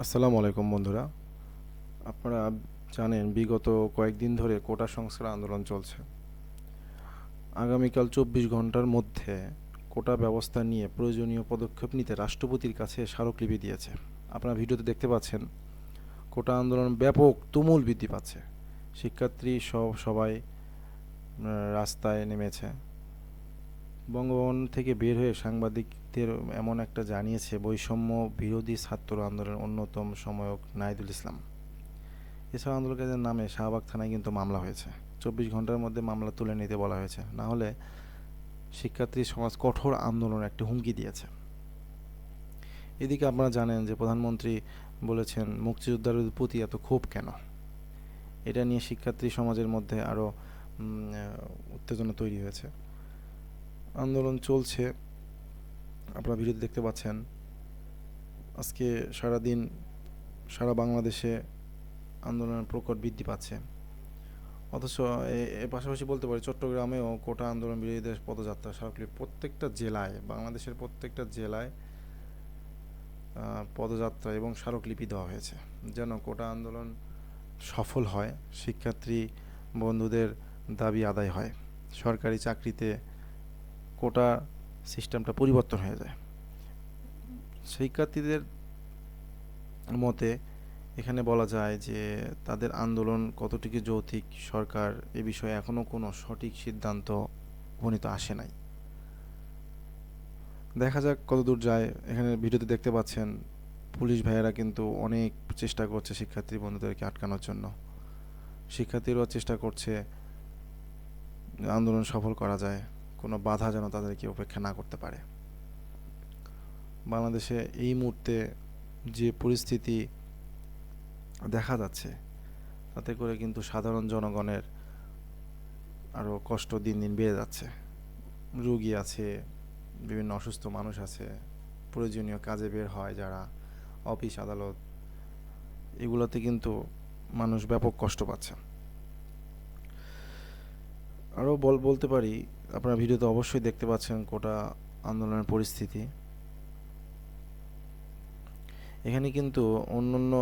আসসালামু আলাইকুম বন্ধুরা। আপনারা জানেন বিগত কয়েকদিন ধরে কোটা সংস্কার আন্দোলন চলছে। আগামীকাল 24 ঘন্টার মধ্যে কোটা ব্যবস্থা নিয়ে প্রয়োজনীয় পদক্ষেপ নিতে রাষ্ট্রপতির কাছে স্মারকলিপি দিয়েছে। আপনারা ভিডিওতে দেখতে পাচ্ছেন কোটা আন্দোলন ব্যাপক তুমুল বৃদ্ধি পাচ্ছে। শিক্ষার্থী সবাই রাস্তায় নেমেছে। বঙ্গভবন থেকে বের হয়ে সাংবাদিকদের এমন একটা জানিয়েছে বৈষম্য বিরোধী ছাত্র আন্দোলনের অন্যতম সময়ক নাহিদুল ইসলাম। এছাড়া আন্দোলনকারীদের নামে শাহবাগ থানায় কিন্তু মামলা হয়েছে। 24 ঘন্টার মধ্যে মামলা তুলে নিতে বলা হয়েছে, না হলে শিক্ষার্থী সমাজ কঠোর আন্দোলনের একটি হুমকি দিয়েছে। এদিকে আপনারা জানেন যে প্রধানমন্ত্রী বলেছেন মুক্তিযোদ্ধাদের প্রতি এত ক্ষোভ কেন। এটা নিয়ে শিক্ষার্থী সমাজের মধ্যে আরও উত্তেজনা তৈরি হয়েছে। আন্দোলন চলছে, আপনারা ভিডিওতে দেখতে পাচ্ছেন। আজকে সারাদিন সারা বাংলাদেশে আন্দোলনের প্রকট বৃদ্ধি পাচ্ছে। অথচ এর পাশাপাশি বলতে পারি চট্টগ্রামেও কোটা আন্দোলন বিরোধীদের পদযাত্রা স্মারকলিপি প্রত্যেকটা জেলায়, বাংলাদেশের প্রত্যেকটা জেলায় পদযাত্রা এবং স্মারকলিপি দেওয়া হয়েছে যেন কোটা আন্দোলন সফল হয়, শিক্ষার্থী বন্ধুদের দাবি আদায় হয়, সরকারি চাকরিতে কোটা সিস্টেমটা পরিবর্তন হয়ে যায়। শিক্ষার্থীদের মতে এখানে বলা যায় যে তাদের আন্দোলন কতটুকু যৌক্তিক, সরকার এ বিষয়ে এখনও কোনো সঠিক সিদ্ধান্ত উপনীত আসে নাই। দেখা যাক কতদূর যায়। এখানে ভিডিওতে দেখতে পাচ্ছেন পুলিশ ভাইয়েরা কিন্তু অনেক চেষ্টা করছে শিক্ষার্থী বন্ধুদেরকে আটকানোর জন্য। শিক্ষার্থীরাও চেষ্টা করছে আন্দোলন সফল করা যায়, কোনো বাধা যেন তাদেরকে উপেক্ষা না করতে পারে। বাংলাদেশে এই মুহূর্তে যে পরিস্থিতি দেখা যাচ্ছে তাতে করে কিন্তু সাধারণ জনগণের আরও কষ্ট দিন দিন বেড়ে যাচ্ছে। রোগী আছে, বিভিন্ন অসুস্থ মানুষ আছে, প্রয়োজনীয় কাজে বের হয় যারা, অফিস আদালত, এগুলোতে কিন্তু মানুষ ব্যাপক কষ্ট পাচ্ছে। আরও বলতে পারি, আপনারা ভিডিওতে অবশ্যই দেখতে পাচ্ছেন কোটা আন্দোলনের পরিস্থিতি। এখানে কিন্তু অন্যান্য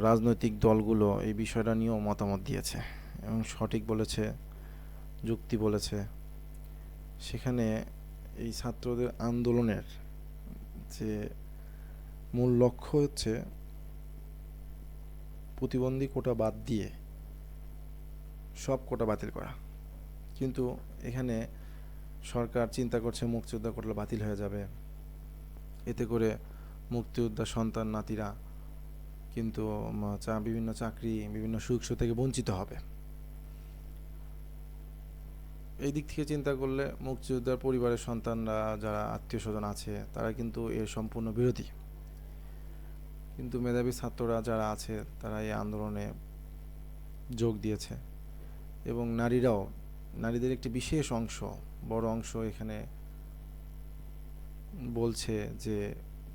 রাজনৈতিক দলগুলো এই বিষয়টা নিয়েও মতামত দিয়েছে এবং সঠিক বলেছে, যুক্তি বলেছে। সেখানে এই ছাত্রদের আন্দোলনের যে মূল লক্ষ্য হচ্ছে প্রতিবন্ধী কোটা বাদ দিয়ে সব কোটা বাতিল করা। কিন্তু এখানে সরকার চিন্তা করছে মুক্তিযোদ্ধা কোটা বাতিল হয়ে যাবে, এতে করে মুক্তিযোদ্ধা সন্তান নাতিরা কিন্তু বিভিন্ন চাকরি, বিভিন্ন সুযোগ সুবিধা থেকে বঞ্চিত হবে। এই দিক থেকে চিন্তা করলে মুক্তিযোদ্ধার পরিবারের সন্তানরা, যারা আত্মীয় স্বজন আছে, তারা কিন্তু এর সম্পূর্ণ বিরোধী। কিন্তু মেধাবী ছাত্ররা যারা আছে তারা এই আন্দোলনে যোগ দিয়েছে এবং নারীরাও, নারীদের একটি বিশেষ অংশ, বড় অংশ এখানে বলছে যে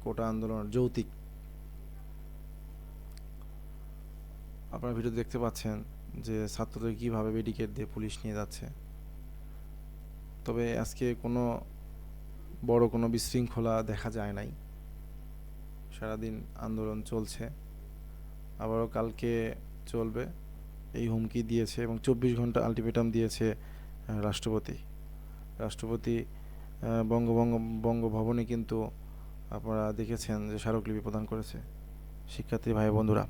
কোটা আন্দোলন যৌক্তিক। আপনারা ভিডিও দেখতে পাচ্ছেন যে ছাত্রদের কীভাবে ব্যারিকেড দিয়ে পুলিশ নিয়ে যাচ্ছে। তবে আজকে কোনো বড় কোনো বিশৃঙ্খলা দেখা যায় নাই। সারাদিন আন্দোলন চলছে, আবারও কালকে চলবে এই হুমকি দিয়েছে এবং 24 ঘন্টা আলটিমেটাম দিয়েছে রাষ্ট্রপতি বঙ্গভবনে কিন্তু আপনারা দেখেছেন যে স্মারকলিপি প্রদান করেছে শিক্ষার্থী ভাই বন্ধুরা।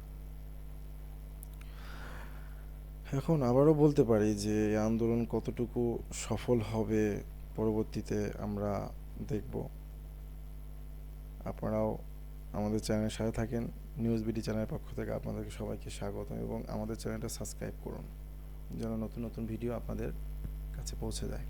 এখন আবারও বলতে পারি যে এই আন্দোলন কতটুকু সফল হবে পরবর্তীতে আমরা দেখব। আপনারাও আমাদের চ্যানেলের সাথে থাকেন। নিউজ বিডি চ্যানেলের পক্ষ থেকে আপনাদেরকে সবাইকে স্বাগত এবং আমাদের চ্যানেলটা সাবস্ক্রাইব করুন যেন নতুন নতুন ভিডিও আপনাদের কাছে পৌঁছে যায়।